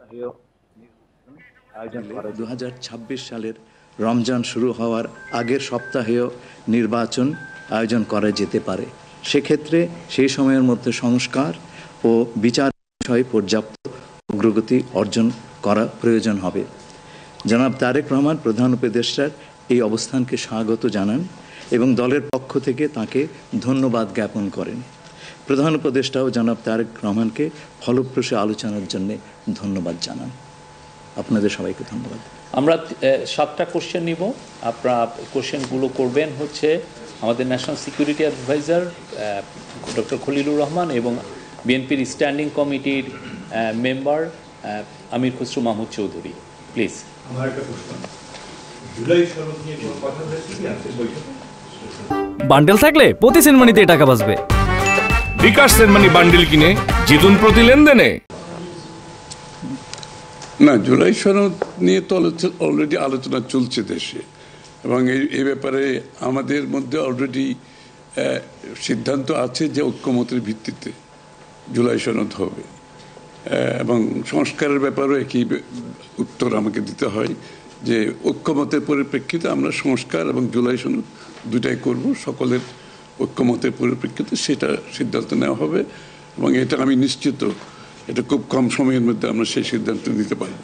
সপ্তাহেও আয়োজন করে 2026 সালের রমজান শুরু হওয়ার আগের সপ্তাহেও নির্বাচন আয়োজন করা যেতে পারে। সেক্ষেত্রে সেই সময়ের মধ্যে সংস্কার ও বিচার বিষয়ে পর্যাপ্ত অগ্রগতি অর্জন করা প্রয়োজন হবে। জনাব তারেক রহমান প্রধান উপদেষ্টার এই অবস্থানকে স্বাগত জানান এবং দলের পক্ষ থেকে তাকে ধন্যবাদ জ্ঞাপন করেন। প্রধান উপদেষ্টাও জনাব তারেক রহমানকে ফলপ্রসূ আলোচনার জন্য ধন্যবাদ জানান। আপনাদের সবাইকে ধন্যবাদ। আমরা 7টা কোশ্চেন নিব। আপনারা কোশ্চেনগুলো করবেন হচ্ছে আমাদের national security adviser doctor Khalilur Rahman এবং বিএনপির স্ট্যান্ডিং কমিটির মেম্বার আমির খসরু মাহমুদ চৌধুরী। প্লিজ। আমার একটা প্রশ্ন, জুলাই সনদ নিয়ে কোনো কথা হয়েছে কি আজকের বৈঠকে? বান্ডেল থাকলে প্রতি সেনমানিতে টাকা বাঁচবে। বিকাশ সেনমানি বান্ডেল কিনে জিতুন প্রতি লেনদেনে। না, জুলাই সনদ নিয়ে তো অলরেডি আলোচনা চলছে দেশে, এবং এই ব্যাপারে আমাদের মধ্যে অলরেডি সিদ্ধান্ত আছে যে ঐক্যমতের ভিত্তিতে জুলাই সনদ হবে, এবং সংস্কারের ব্যাপারেও একই উত্তর আমাকে দিতে হয় যে ঐক্যমতের পরিপ্রেক্ষিতে আমরা সংস্কার এবং জুলাই সনদ দুটাই করব। সকলের ঐক্যমতের পরিপ্রেক্ষিতে সেটা সিদ্ধান্ত নেওয়া হবে, এবং এটা আমি নিশ্চিত এটা খুব কম সময়ের মধ্যে আমরা সেই সিদ্ধান্ত নিতে পারব।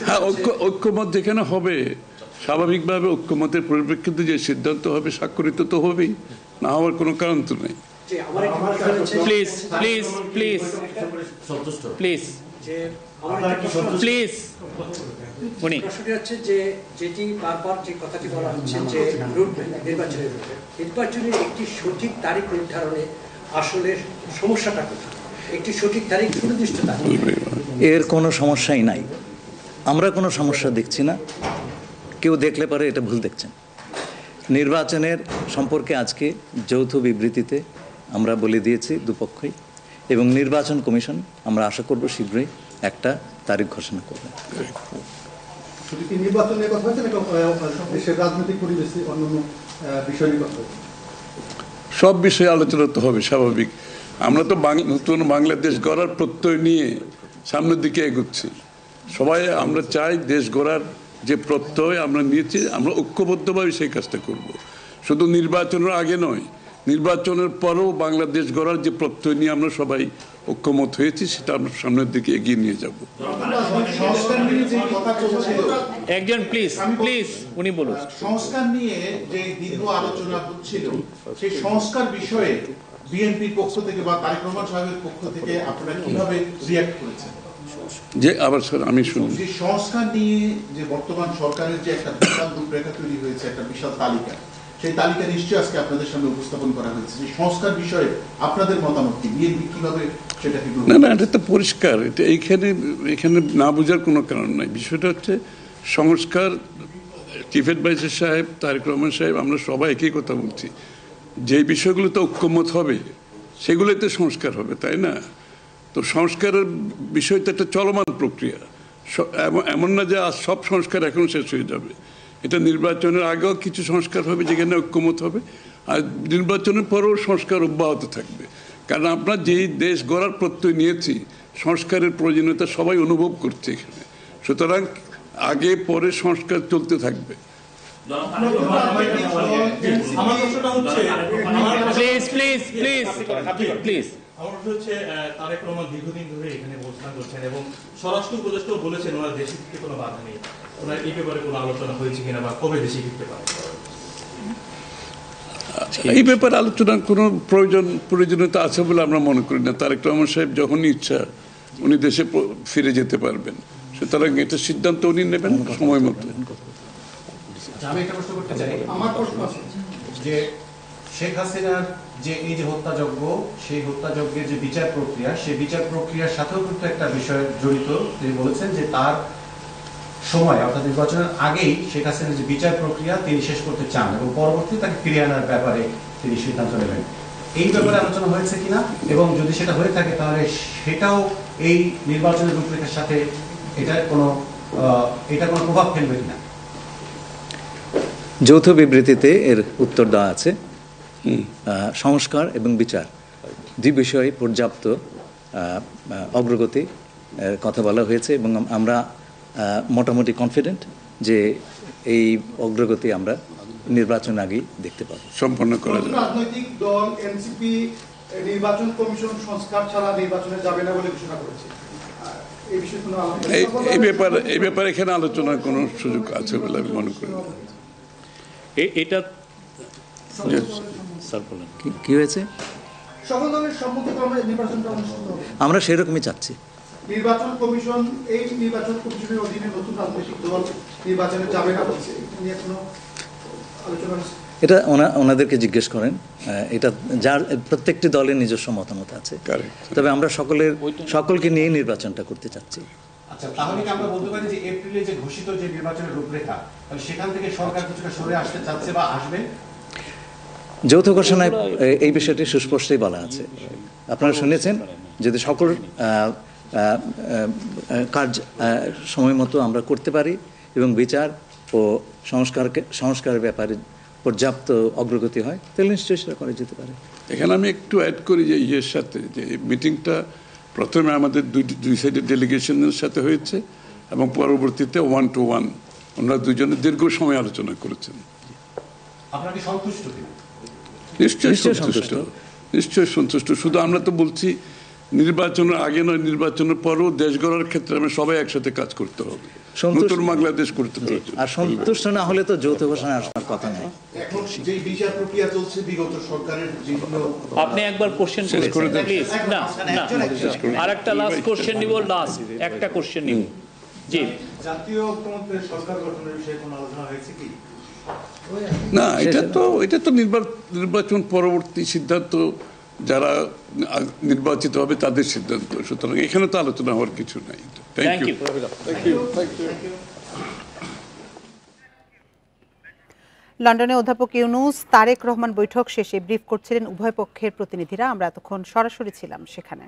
হ্যাঁ, ঐক্যমত যেখানে হবে স্বাভাবিকভাবে ঐক্যমতের পরিপ্রেক্ষিতে যে সিদ্ধান্ত হবে স্বাক্ষরিত তো হবেই, না হওয়ার কোনো কারণ তো নেই। Please please please please please. উনি প্রশ্নটি হচ্ছে যে যেটি বারবার যে কথাটি বলা হচ্ছে যে নির্বাচনের একটি সঠিক তারিখ নির্ধারণে আসলে সমস্যাটা কোথায়? একটি সঠিক তারিখ সুনির্দিষ্ট তারিখ, এর কোনো সমস্যাই নাই। আমরা কোনো সমস্যা দেখছি না। কেউ দেখলে পারে এটা ভুল দেখছেন। নির্বাচনের সম্পর্কে আজকে যৌথ বিবৃতিতে আমরা বলে দিয়েছি দুপক্ষই, এবং নির্বাচন কমিশন আমরা আশা করব শীঘ্রই একটা তারিখ ঘোষণা করবে। নির্বাচনের কথা হচ্ছে দেশের রাজনৈতিক পরিবেশে অন্যান্য বিষয় নিয়ে কথা, সব বিষয়ে আলোচনা তো হবে স্বাভাবিক। আমরা তো নতুন বাংলাদেশ গড়ার প্রত্যয় নিয়ে সামনের দিকে এগোচ্ছি। সবাই আমরা চাই দেশ গড়ার যে প্রত্যয় আমরা নিয়েছি, আমরা ঐক্যবদ্ধভাবে সেই কাজটা করব। শুধু নির্বাচনের আগে নয়, নির্বাচনের পরেও বাংলাদেশ গড়ার যে প্রত্যয় নিয়ে আমরা সবাই ঐক্যমত হয়েছি সেটা আমরা সামনের দিকে এগিয়ে নিয়ে যাব। একজন প্লিজ প্লিজ উনি বলুন। সংস্কার নিয়ে যে দীর্ঘ আলোচনা হচ্ছিল, সেই সংস্কার বিষয়ে বিএনপির পক্ষ থেকে বা তারেক রহমান সাহেবের পক্ষ থেকে আপনারা কিভাবে রিঅ্যাক্ট করেছেন? যে আবার স্যার আমি শুনি, যে সংস্কার নিয়ে যে বর্তমান সরকারের যে একটা বিশাল রূপরেখা তৈরি হয়েছে, একটা বিশাল তালিকা, সেই তালিকা নিশ্চয়ই আজকে আপনাদের সামনে উপস্থাপন করা হয়েছে। যে সংস্কার বিষয়ে আপনাদের মতামত কি? বিএনপি কিভাবে সেটাকে? না না, এটা তো পরিষ্কার। এটা এখানে না বোঝার কোনো কারণ নাই। বিষয়টা হচ্ছে সংস্কার। চিফ অ্যাডভাইজার সাহেব, তারেক রহমান সাহেব, আমরা সবাই একই কথা বলছি। যে বিষয়গুলোতে ঐক্যমত হবে সেগুলোতে সংস্কার হবে, তাই না? তো সংস্কারের বিষয়টা একটা চলমান প্রক্রিয়া। এমন না যে আজ সব সংস্কার এখন শেষ হয়ে যাবে। এটা নির্বাচনের আগেও কিছু সংস্কার হবে যেখানে ঐক্যমত হবে, আর নির্বাচনের পরেও সংস্কার অব্যাহত থাকবে। কারণ আমরা যেই দেশ গড়ার প্রত্যয় নিয়েছি, সংস্কারের প্রয়োজনীয়তা সবাই অনুভব করছে এখানে। সুতরাং আগে পরে সংস্কার চলতে থাকবে। Please please please please. আমার হচ্ছে তারেক রহমান দীর্ঘদিন ধরে এখানে অবস্থান করছেন এবং স্বরাষ্ট্র উপদেষ্টাও বলেছেন ওনার দেশে ফিরতে কোনো বাধা নেই। ওনার এই ব্যাপারে কোনো আলোচনা হয়েছে কিনা বা কবে দেশে ফিরতে পারে? এই ব্যাপারে আলোচনার কোনো প্রয়োজনীয়তা আছে বলে আমরা মনে করি না। তারেক রহমান সাহেব যখনই ইচ্ছা উনি দেশে ফিরে যেতে পারবেন। সুতরাং এটা সিদ্ধান্ত উনি নেবেন সময় মতো। আমি একটা প্রশ্ন করতে চাই। আমার প্রশ্ন আছে যে শেখ হাসিনার যে এই যে হত্যাযজ্ঞ, সেই হত্যাযজ্ঞের যে বিচার প্রক্রিয়া, সেই বিচার প্রক্রিয়ার সাথেও কিন্তু একটা বিষয় জড়িত। তিনি বলেছেন যে তার সময় অর্থাৎ নির্বাচনের আগেই শেখ হাসিনার যে বিচার প্রক্রিয়া তিনি শেষ করতে চান এবং পরবর্তী তাকে ফিরিয়ে আনার ব্যাপারে তিনি সিদ্ধান্ত নেবেন। এই ব্যাপারে আলোচনা হয়েছে কিনা, এবং যদি সেটা হয়ে থাকে তাহলে সেটাও এই নির্বাচনের রূপরেখার সাথে এটা কোনো প্রভাব ফেলবে কিনা? যৌথ বিবৃতিতে এর উত্তর দেওয়া আছে। সংস্কার এবং বিচার দুই বিষয়ে পর্যাপ্ত অগ্রগতি কথা বলা হয়েছে এবং আমরা মোটামুটি কনফিডেন্ট যে এই অগ্রগতি আমরা নির্বাচন আগেই দেখতে পাবো। সম্পন্ন করা যাবে। রাজনৈতিক দল এনসিপি নির্বাচন কমিশন সংস্কার ছাড়া নির্বাচনে যাবে না বলে ঘোষণা করেছে। এই বিষয়ে কোনো এই ব্যাপারে এখানে আলোচনার কোনো সুযোগ আছে বলে আমি মনে করি না। এটা স্যার বলেন কি হয়েছে? সকল দলের সম্মতিক্রমে নির্বাচনটা অনুষ্ঠিত হবে। আমরা সেরকমই চাচ্ছি। নির্বাচন কমিশন এই নির্বাচন কমিশনের অধীনে নতুন রাজনৈতিক দল নির্বাচনে যাবে না বলছে, নিয়ে কোনো আলোচনা হচ্ছে? এটা ওনাদেরকে জিজ্ঞেস করেন। এটা যার প্রত্যেকটি দলের নিজস্ব মতামত আছে, তবে আমরা সকলকে নিয়ে নির্বাচনটা করতে চাচ্ছি। আচ্ছা, তাহলে কি আমরা বলতে পারি যে এপ্রিলে যে ঘোষিত যে নির্বাচনের রূপরেখা, তাহলে সেখান থেকে সরকার কিছুটা সরে আসতে চাচ্ছে বা আসবে? যৌথ ঘোষণায় এই বিষয়টি সুস্পষ্টই বলা আছে। আপনারা শুনেছেন, যদি সকল কাজ সময় মতো আমরা করতে পারি এবং বিচার ও সংস্কারের ব্যাপারে পর্যাপ্ত অগ্রগতি হয়, তাহলে নিশ্চয়ই সেটা করা যেতে পারে। এখানে আমি একটু অ্যাড করি যে ইয়ের সাথে, যে মিটিংটা প্রথমে আমাদের দুই সাইডের ডেলিগেশনের সাথে হয়েছে এবং পরবর্তীতে 1 to 1 ওনারা দুজনে দীর্ঘ সময় আলোচনা করেছেন। আপনারা কি সন্তুষ্ট কিনা? নিশ্চয়ই সন্তুষ্ট, নিশ্চয়ই সন্তুষ্ট। শুধু আমরা তো বলছি নির্বাচনের আগে নয়, নির্বাচনের পরও দেশ গড়ার ক্ষেত্রে আমরা সবাই একসাথে কাজ করতে হবে, নতুন বাংলাদেশ করতে হবে। আর সন্তুষ্ট না হলে তো যৌথ ঘোষণা আসার কথা নয়। এখন যে বিচার প্রক্রিয়া চলছে বিগত সরকারের যেগুলো, আপনি একবার কোশ্চেন শেষ করে দেন প্লিজ। না আর একটা লাস্ট কোশ্চেন নিব, লাস্ট একটা কোশ্চেন নিব। জি, জাতীয় ঐক্যমত্যের সরকার গঠনের বিষয়ে কোনো আলোচনা হয়েছে কি? না, এটা তো নির্বাচন পরবর্তী সিদ্ধান্ত, যারা নির্বাচিত হবে তাদের সিদ্ধান্ত, সুতরাং এখানে তো আলোচনা হওয়ার কিছু নাই। Thank you. লন্ডনে অধ্যাপক ইউনূস তারেক রহমান বৈঠক শেষে ব্রিফ করছিলেন উভয় পক্ষের প্রতিনিধিরা। আমরা এতক্ষণ সরাসরি ছিলাম সেখানে।